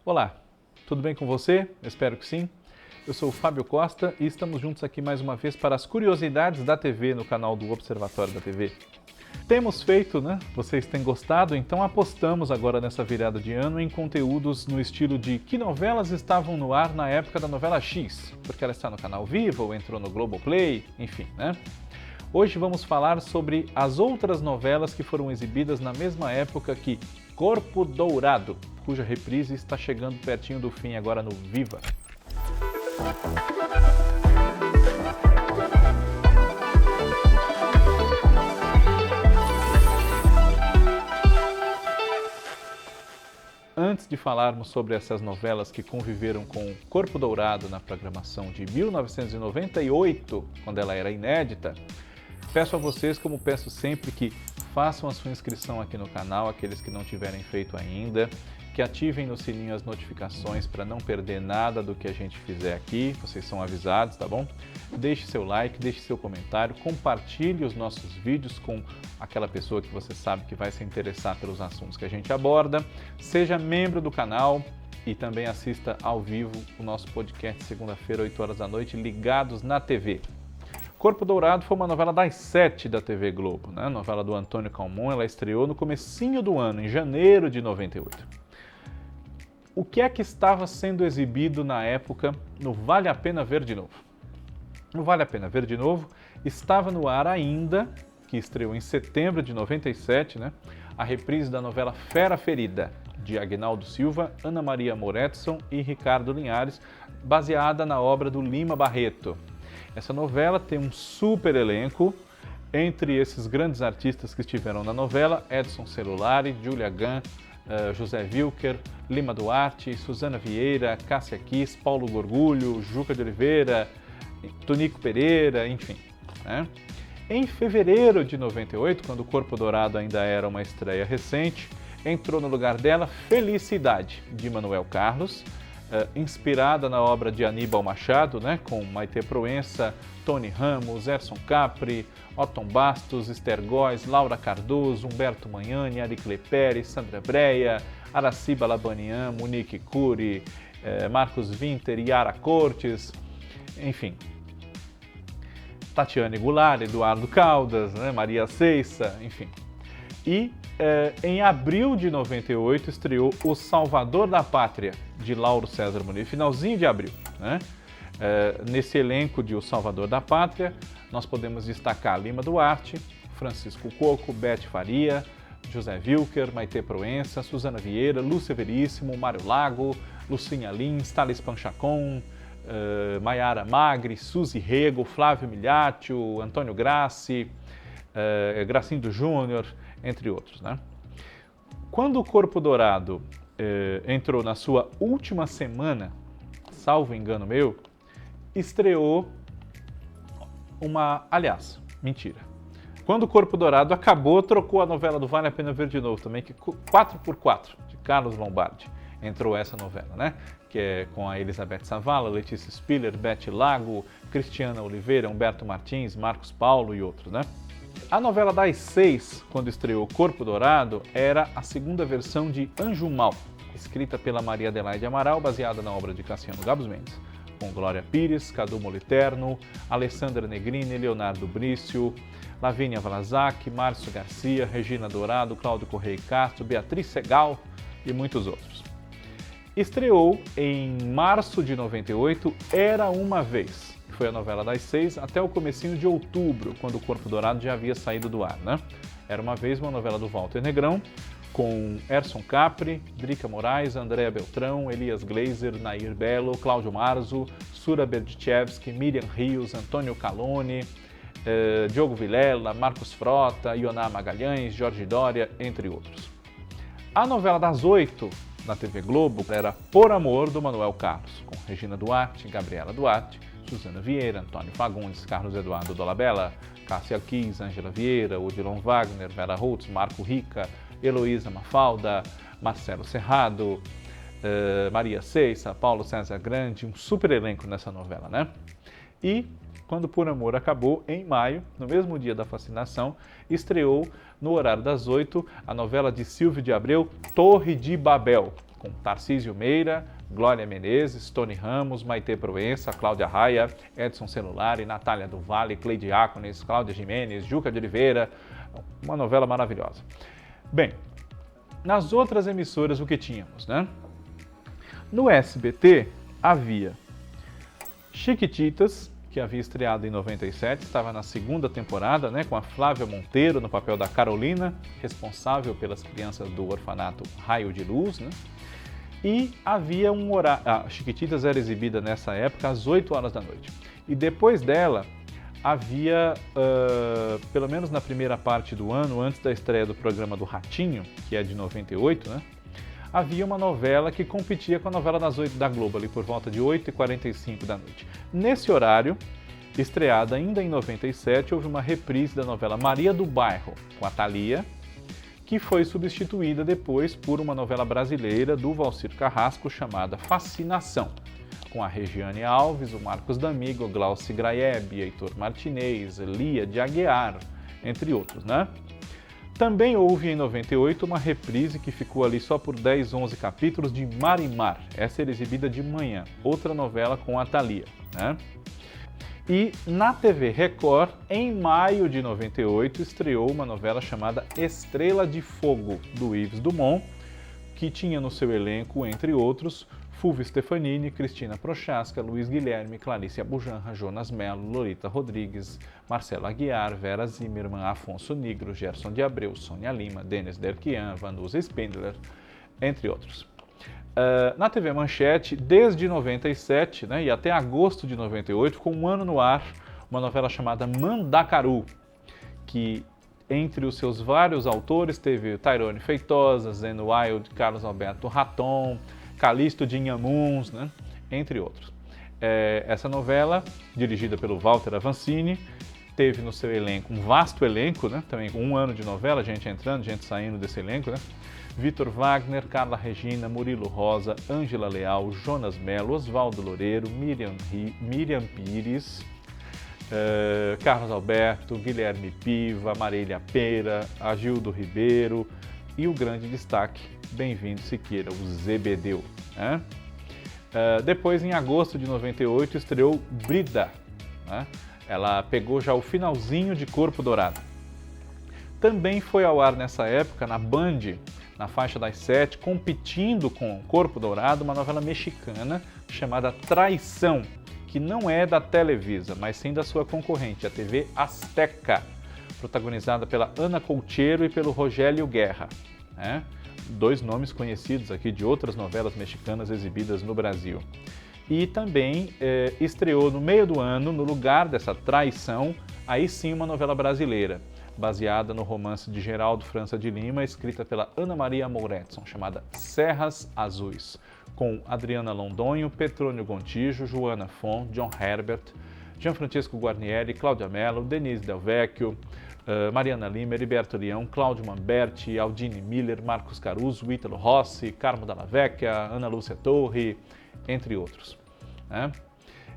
Olá, tudo bem com você? Eu espero que sim. Eu sou o Fábio Costa e estamos juntos aqui mais uma vez para as curiosidades da TV no canal do Observatório da TV. Temos feito, né? Vocês têm gostado, então apostamos agora nessa virada de ano em conteúdos no estilo de que novelas estavam no ar na época da novela X, porque ela está no canal Viva ou entrou no Globoplay, enfim, né? Hoje vamos falar sobre as outras novelas que foram exibidas na mesma época que Corpo Dourado, cuja reprise está chegando pertinho do fim agora no Viva. Antes de falarmos sobre essas novelas que conviveram com Corpo Dourado na programação de 1998, quando ela era inédita, peço a vocês, como peço sempre, que façam a sua inscrição aqui no canal, aqueles que não tiverem feito ainda, que ativem no sininho as notificações para não perder nada do que a gente fizer aqui, vocês são avisados, tá bom? Deixe seu like, deixe seu comentário, compartilhe os nossos vídeos com aquela pessoa que você sabe que vai se interessar pelos assuntos que a gente aborda, seja membro do canal e também assista ao vivo o nosso podcast segunda-feira, 8 horas da noite, ligados na TV. Corpo Dourado foi uma novela das 7 da TV Globo, né? Novela do Antônio Calmon, ela estreou no comecinho do ano, em janeiro de 98. O que é que estava sendo exibido na época no Vale a Pena Ver de Novo? No Vale a Pena Ver de Novo estava no ar ainda, que estreou em setembro de 97, né? A reprise da novela Fera Ferida, de Aguinaldo Silva, Ana Maria Moretson e Ricardo Linhares, baseada na obra do Lima Barreto. Essa novela tem um super elenco, entre esses grandes artistas que estiveram na novela, Edson Celulari, Júlia Gan, José Wilker, Lima Duarte, Suzana Vieira, Cássia Kiss, Paulo Gorgulho, Juca de Oliveira, Tonico Pereira, enfim, né? Em fevereiro de 98, quando o Corpo Dourado ainda era uma estreia recente, entrou no lugar dela Felicidade, de Manuel Carlos, inspirada na obra de Aníbal Machado, né, com Maitê Proença, Tony Ramos, Erson Capri, Otton Bastos, Esther Góes, Laura Cardoso, Humberto Magnani, Aricle Pérez, Sandra Breia, Araciba Labanian, Monique Cury, Marcos Winter, Yara Cortes, enfim, Tatiane Goulart, Eduardo Caldas, né, Maria Ceiça, enfim. E em abril de 98 estreou O Salvador da Pátria, de Lauro César Muniz, finalzinho de abril, né? Nesse elenco de O Salvador da Pátria, nós podemos destacar Lima Duarte, Francisco Coco, Bete Faria, José Wilker, Maitê Proença, Suzana Vieira, Lúcia Veríssimo, Mário Lago, Lucinha Lins, Thales Panchacon, Maiara Magri, Suzy Rego, Flávio Miliaccio, Antônio Grassi, Gracindo Júnior, entre outros, né? Quando o Corpo Dourado entrou na sua última semana, salvo engano meu, estreou aliás, mentira. Quando o Corpo Dourado acabou, trocou a novela do Vale a Pena Ver de Novo também, que 4x4, de Carlos Lombardi. Entrou essa novela, né? Que é com a Elizabeth Savala, Letícia Spiller, Bete Lago, Cristiana Oliveira, Humberto Martins, Marcos Paulo e outros, né? A novela das 6, quando estreou Corpo Dourado, era a segunda versão de Anjo Mal, escrita pela Maria Adelaide Amaral, baseada na obra de Cassiano Gabos Mendes, com Glória Pires, Cadu Moliterno, Alessandra Negrini, Leonardo Brício, Lavínia Valazac, Márcio Garcia, Regina Dourado, Cláudio Correia Castro, Beatriz Segal e muitos outros. Estreou em março de 98, Era Uma Vez. Foi a novela das 6 até o comecinho de outubro, quando o Corpo Dourado já havia saído do ar, né? Era Uma Vez, uma novela do Walter Negrão, com Erson Capri, Drica Moraes, Andréa Beltrão, Elias Glazer, Nair Belo, Cláudio Marzo, Sura Berdichevski, Miriam Rios, Antônio Calone, Diogo Vilela, Marcos Frota, Ioná Magalhães, Jorge Dória, entre outros. A novela das 8, na TV Globo, era Por Amor, do Manuel Carlos, com Regina Duarte, Gabriela Duarte, Suzana Vieira, Antônio Fagundes, Carlos Eduardo Dolabella, Cássia Kiss, Ângela Vieira, Odilon Wagner, Vera Holtz, Marco Rica, Heloísa Mafalda, Marcelo Serrado, Maria Ceiça, Paulo César Grande, um super elenco nessa novela, né? E quando Por Amor acabou, em maio, no mesmo dia da fascinação, estreou, no horário das 8, a novela de Silvio de Abreu, Torre de Babel, com Tarcísio Meira, Glória Menezes, Tony Ramos, Maitê Proença, Cláudia Raia, Edson Celulari, Natália do Vale, Cleide Diácones, Cláudia Jimenez, Juca de Oliveira, uma novela maravilhosa. Bem, nas outras emissoras o que tínhamos, né? No SBT havia Chiquititas, que havia estreado em 97, estava na segunda temporada, né, com a Flávia Monteiro no papel da Carolina, responsável pelas crianças do orfanato Raio de Luz, né? E havia um horário, a Chiquititas era exibida nessa época às 8 horas da noite. E depois dela havia, pelo menos na primeira parte do ano, antes da estreia do programa do Ratinho, que é de 98, né? Havia uma novela que competia com a novela das 8 da Globo, ali por volta de 8h45 da noite. Nesse horário, estreada ainda em 97, houve uma reprise da novela Maria do Bairro, com a Thalia, que foi substituída depois por uma novela brasileira do Valcir Carrasco chamada Fascinação, com a Regiane Alves, o Marcos D'Amigo, Glauci Graeb, Heitor Martinez, Lia de Aguiar, entre outros, né? Também houve em 98 uma reprise que ficou ali só por 10, 11 capítulos de Marimar. Essa era exibida de manhã, outra novela com a Thalia, né? E na TV Record, em maio de 98, estreou uma novela chamada Estrela de Fogo, do Yves Dumont, que tinha no seu elenco, entre outros, Fulvio Stefanini, Cristina Prochaska, Luiz Guilherme, Clarice Abujanra, Jonas Mello, Lolita Rodrigues, Marcelo Aguiar, Vera Zimmermann, Afonso Nigro, Gerson de Abreu, Sônia Lima, Denis Derquian, Vanusa Spindler, entre outros. Na TV Manchete, desde 97, né, e até agosto de 98, ficou um ano no ar uma novela chamada Mandacaru, que entre os seus vários autores teve Tyrone Feitosa, Zeno Wild, Carlos Alberto Raton, Calixto de Inhamuns, né, entre outros. Essa novela, dirigida pelo Walter Avancini, teve no seu elenco um vasto elenco, né, também com um ano de novela, gente entrando, gente saindo desse elenco, né? Vitor Wagner, Carla Regina, Murilo Rosa, Ângela Leal, Jonas Mello, Oswaldo Loureiro, Miriam Pires, Carlos Alberto, Guilherme Piva, Marília Pera, Agildo Ribeiro e o grande destaque, Bem-vindo Siqueira, o Zebedeu, né? Depois, em agosto de 98, estreou Brida, né? Ela pegou já o finalzinho de Corpo Dourado. Também foi ao ar nessa época, na Band, na faixa das 7, competindo com Corpo Dourado, uma novela mexicana chamada Traição, que não é da Televisa, mas sim da sua concorrente, a TV Azteca, protagonizada pela Ana Colcheiro e pelo Rogério Guerra, né? Dois nomes conhecidos aqui de outras novelas mexicanas exibidas no Brasil. E também estreou no meio do ano, no lugar dessa Traição, aí sim uma novela brasileira, baseada no romance de Geraldo França de Lima, escrita pela Ana Maria Mouretson, chamada Serras Azuis, com Adriana Londonho, Petrônio Gontijo, Joana Fon, John Herbert, Gianfrancesco Guarnieri, Cláudia Mello, Denise Del Vecchio, Mariana Lima, Heriberto Leão, Cláudio Mamberti, Aldine Miller, Marcos Caruso, Ítalo Rossi, Carmo Dalla Vecchia, Ana Lúcia Torre, entre outros, né?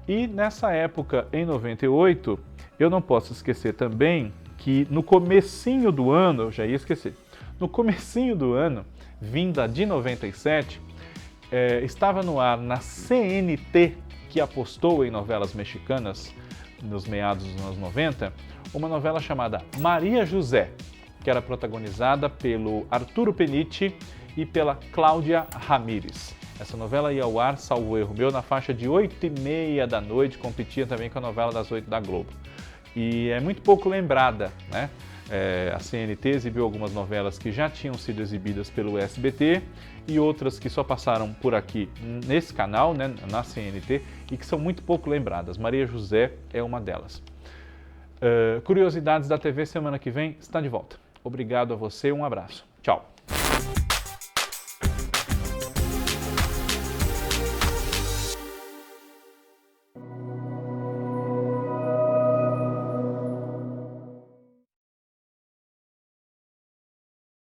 E nessa época, em 98, eu não posso esquecer também que no comecinho do ano, eu já ia esquecer, no comecinho do ano, vinda de 97, estava no ar na CNT, que apostou em novelas mexicanas nos meados dos anos 90, uma novela chamada Maria José, que era protagonizada pelo Arturo Penitti e pela Cláudia Ramírez. Essa novela ia ao ar, salvo erro meu, na faixa de 8h30 da noite, competia também com a novela das 8 da Globo. E é muito pouco lembrada, né? A CNT exibiu algumas novelas que já tinham sido exibidas pelo SBT e outras que só passaram por aqui nesse canal, né, na CNT, e que são muito pouco lembradas. Maria José é uma delas. Curiosidades da TV semana que vem está de volta. Obrigado a você, um abraço. Tchau.